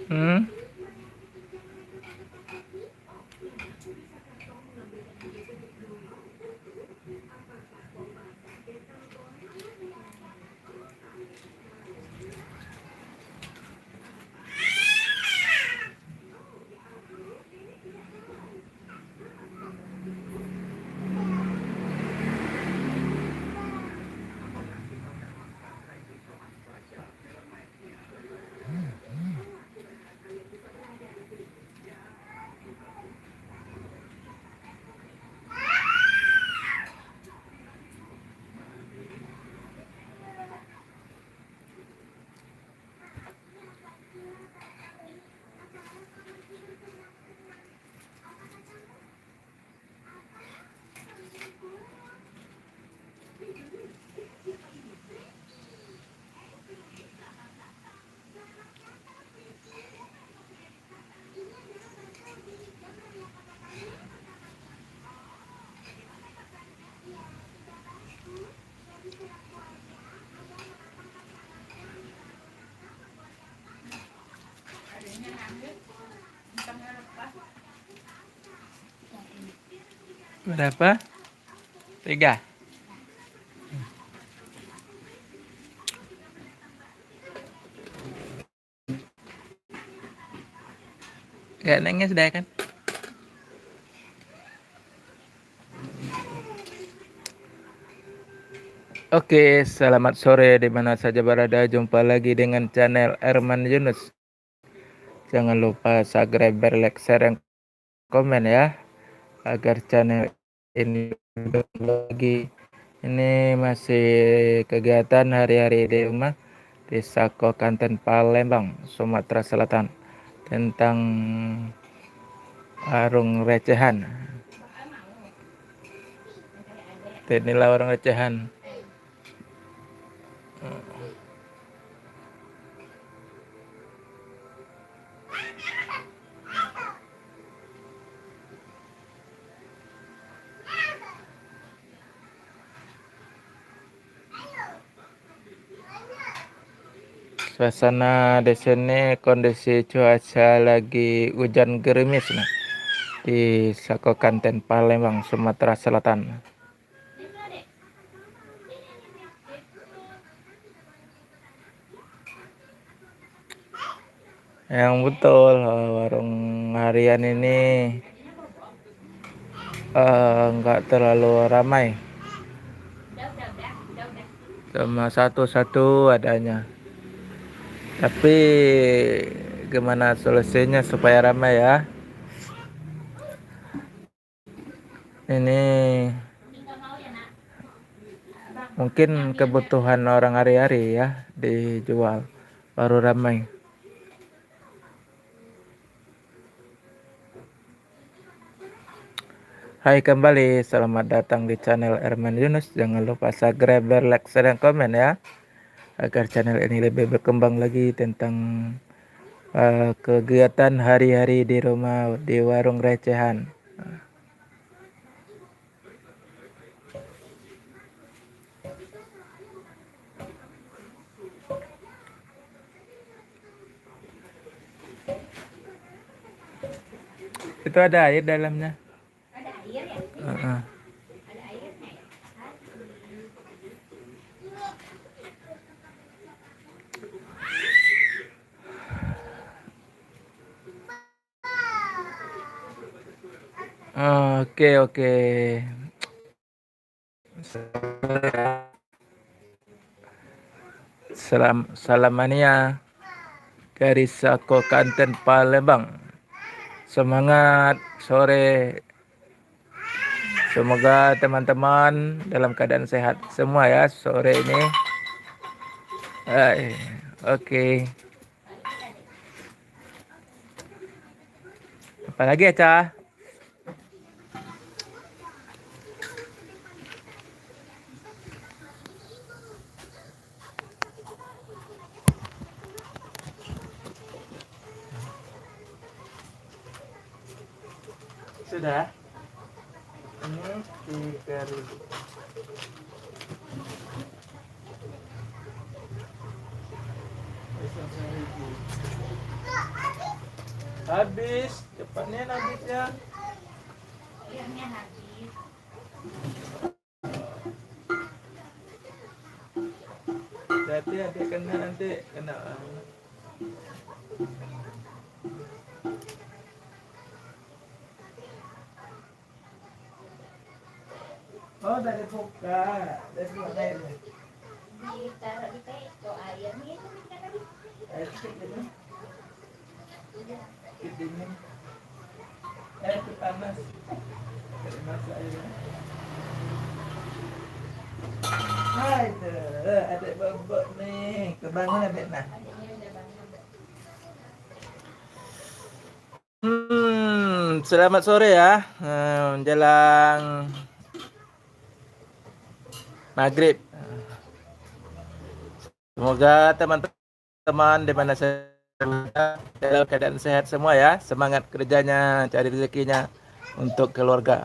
Hmm? Berapa? 3. Gak nangis dah kan? Oke, selamat sore di mana saja berada. Jumpa lagi dengan channel Erman Yunus. Jangan lupa subscribe, like, share, dan komen ya, agar channel ini lagi. Ini masih kegiatan hari-hari di rumah di Sako Kanten Palembang, Sumatera Selatan, tentang warung recehan. Inilah warung recehan. Suasana di sini kondisi cuaca lagi hujan gerimis nih di Sako Kanten Palembang, Sumatera Selatan. Yang betul, warung harian ini nggak terlalu ramai, cuma satu-satu adanya. Tapi gimana solusinya supaya ramai ya? Ini mungkin kebutuhan orang hari-hari ya dijual baru ramai. Hai kembali, selamat datang di channel Erman Yunus. Jangan lupa subscribe, like, share, dan komen ya, agar channel ini lebih berkembang lagi tentang kegiatan hari-hari di rumah di warung recehan. Itu ada air dalamnya. Ada air ya? Uh-uh. Ada airnya ya? Oke, oke. Salam mania dari Sako Kanten Palembang. Semangat sore. Semoga teman-teman dalam keadaan sehat semua ya sore ini. Oke. Apalagi ya, Cah? Sudah. Ini 3.000. Habis, cepatnya habisnya. Airnya habis. Hati adik kena nanti kena. Oh, dari buka. Dari buka airnya. Ditaruh di teko airnya itu kita tadi. Air sedikit dulu. Sedikit dingin. Air itu panas. Panas airnya. Hai tuh, adik bobok nih. Kebangun adik nah. Adiknya udah bangun. Selamat sore ya. Menjelang maghrib. Semoga teman-teman di mana saja dalam keadaan sehat semua ya. Semangat kerjanya, cari rezekinya untuk keluarga.